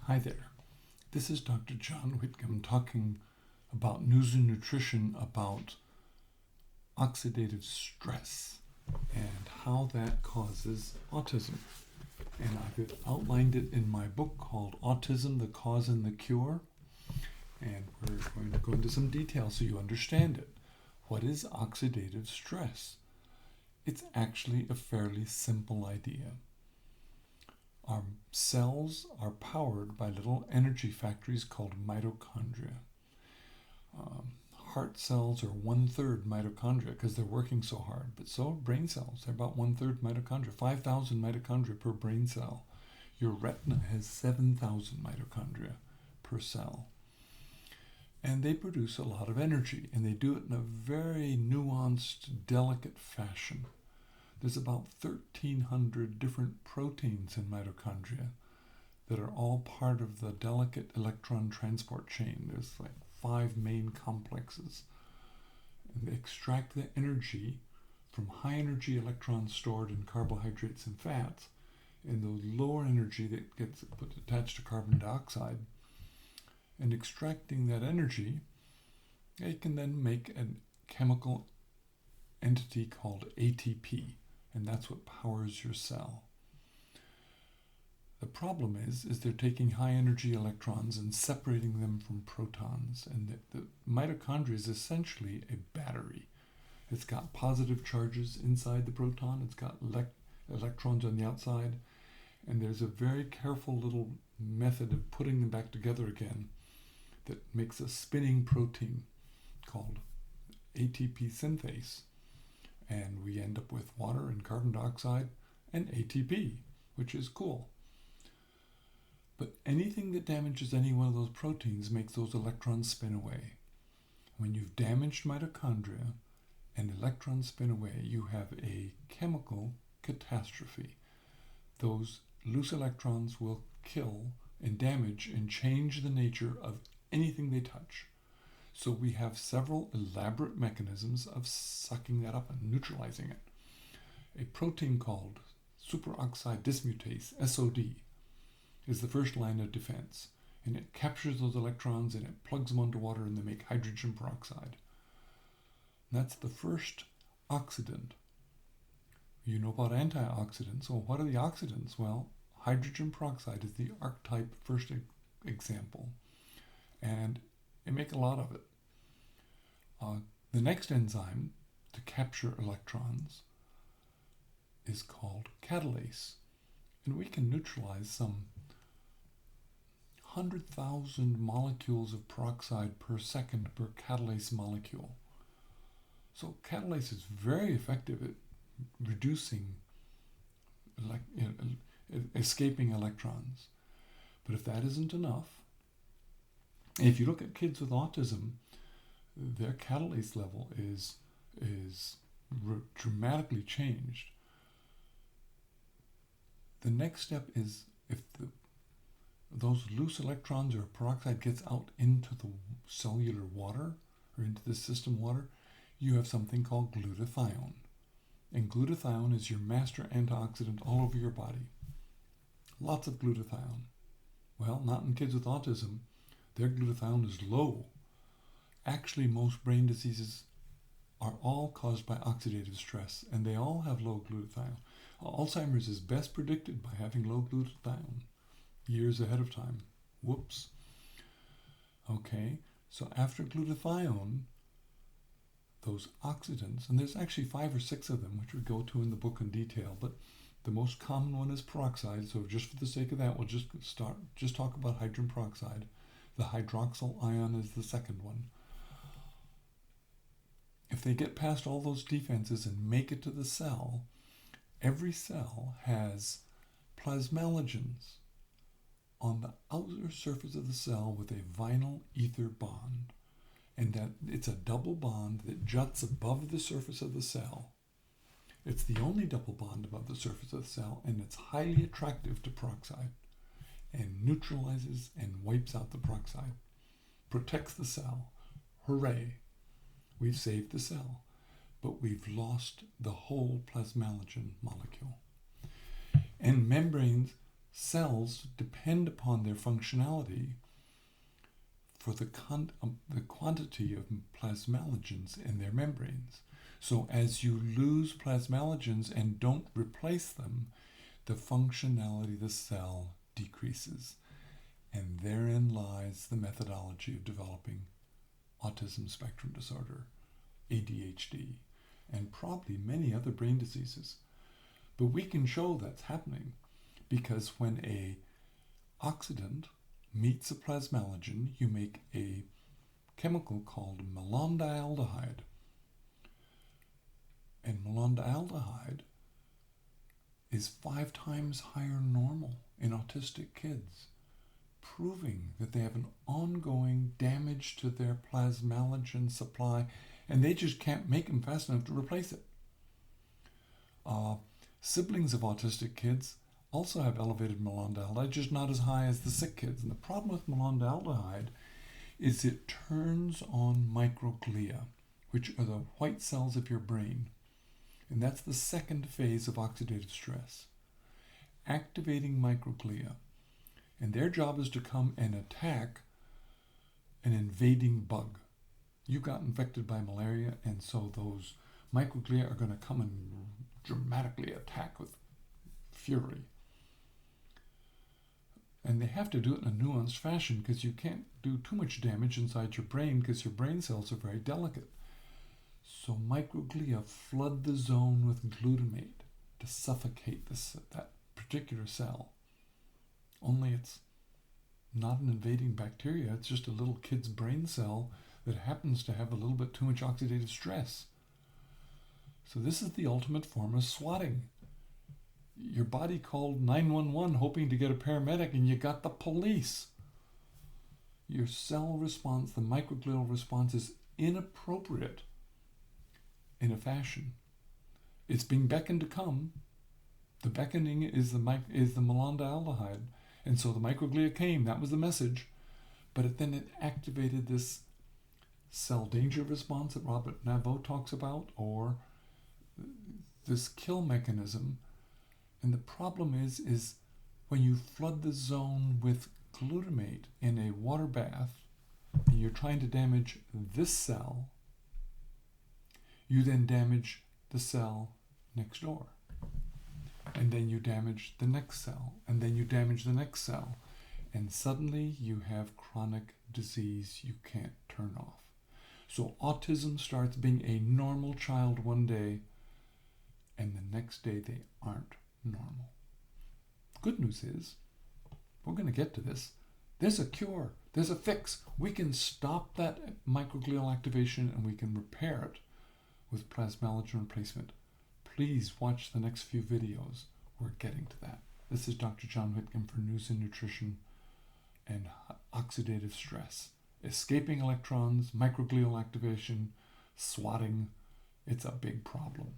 Hi there. This is Dr. John Whitcomb talking about news and nutrition about oxidative stress and how that causes autism. And I've outlined it in my book called Autism, the Cause and the Cure. And we're going to go into some detail so you understand it. What is oxidative stress? It's actually a fairly simple idea. Our cells are powered by little energy factories called mitochondria. Heart cells are 1/3 mitochondria because they're working so hard, but so are brain cells. They're about 1/3 mitochondria, 5,000 mitochondria per brain cell. Your retina has 7,000 mitochondria per cell. And they produce a lot of energy, and they do it in a very nuanced, delicate fashion. There's about 1,300 different proteins in mitochondria that are all part of the delicate electron transport chain. There's like 5 main complexes. And they extract the energy from high energy electrons stored in carbohydrates and fats, and those lower energy that gets attached to carbon dioxide. And extracting that energy, they can then make a chemical entity called ATP. And that's what powers your cell. The problem is they're taking high energy electrons and separating them from protons. And the mitochondria is essentially a battery. It's got positive charges inside the proton. It's got electrons on the outside. And there's a very careful little method of putting them back together again that makes a spinning protein called ATP synthase. And we end up with water and carbon dioxide and ATP, which is cool. But anything that damages any one of those proteins makes those electrons spin away. When you've damaged mitochondria and electrons spin away, you have a chemical catastrophe. Those loose electrons will kill and damage and change the nature of anything they touch. So we have several elaborate mechanisms of sucking that up and neutralizing it. A protein called superoxide dismutase, SOD, is the first line of defense. And it captures those electrons and it plugs them onto water and they make hydrogen peroxide. And that's the first oxidant. You know about antioxidants. Well, what are the oxidants? Well, hydrogen peroxide is the archetype first example. And they make a lot of it. The next enzyme to capture electrons is called catalase. And we can neutralize some 100,000 molecules of peroxide per second per catalase molecule. So catalase is very effective at reducing escaping electrons. But if that isn't enough, if you look at kids with autism, their catalase level is dramatically changed. The next step is if those loose electrons or peroxide gets out into the cellular water or into the system water, you have something called glutathione. And glutathione is your master antioxidant all over your body. Lots of glutathione. Well, not in kids with autism. Their glutathione is low. Actually, most brain diseases are all caused by oxidative stress, and they all have low glutathione. Alzheimer's is best predicted by having low glutathione years ahead of time. Whoops. Okay, so after glutathione, those oxidants, and there's actually 5 or 6 of them, which we go to in the book in detail, but the most common one is peroxide, so just for the sake of that, we'll just talk about hydrogen peroxide. The hydroxyl ion is the second one. If they get past all those defenses and make it to the cell, every cell has plasmalogens on the outer surface of the cell with a vinyl ether bond. And that it's a double bond that juts above the surface of the cell. It's the only double bond above the surface of the cell, and it's highly attractive to peroxide and neutralizes and wipes out the peroxide. Protects the cell. Hooray! We've saved the cell, but we've lost the whole plasmalogen molecule. And membranes cells depend upon their functionality for the quantity of plasmalogens in their membranes. So as you lose plasmalogens and don't replace them, the functionality of the cell decreases. And therein lies the methodology of developing autism spectrum disorder, ADHD, and probably many other brain diseases. But we can show that's happening because when a oxidant meets a plasmalogen, you make a chemical called malondialdehyde. And malondialdehyde is 5 times higher normal in autistic kids, proving that they have an ongoing damage to their plasmalogen supply, and they just can't make them fast enough to replace it. Siblings of autistic kids also have elevated malondialdehyde, just not as high as the sick kids. And the problem with malondialdehyde is it turns on microglia, which are the white cells of your brain. And that's the second phase of oxidative stress, activating microglia. And their job is to come and attack an invading bug. You got infected by malaria, and so those microglia are going to come and dramatically attack with fury. And they have to do it in a nuanced fashion because you can't do too much damage inside your brain because your brain cells are very delicate. So microglia flood the zone with glutamate to suffocate that particular cell. Only it's not an invading bacteria, it's just a little kid's brain cell that happens to have a little bit too much oxidative stress. So this is the ultimate form of swatting. Your body called 911 hoping to get a paramedic, and you got the police. Your cell response, the microglial response, is inappropriate in a fashion. It's being beckoned to come. The beckoning is the malondialdehyde. And so the microglia came, that was the message. But then it activated this cell danger response that Robert Naveau talks about, or this kill mechanism. And the problem is when you flood the zone with glutamate in a water bath, and you're trying to damage this cell, you then damage the cell next door. And then you damage the next cell, and then you damage the next cell. And suddenly you have chronic disease you can't turn off. So autism starts being a normal child one day, and the next day they aren't normal. Good news is, we're going to get to this, there's a cure, there's a fix. We can stop that microglial activation and we can repair it with plasmalogen replacement. Please watch the next few videos. We're getting to that. This is Dr. John Whitcomb for News and Nutrition and Oxidative Stress. Escaping electrons, microglial activation, swatting, it's a big problem.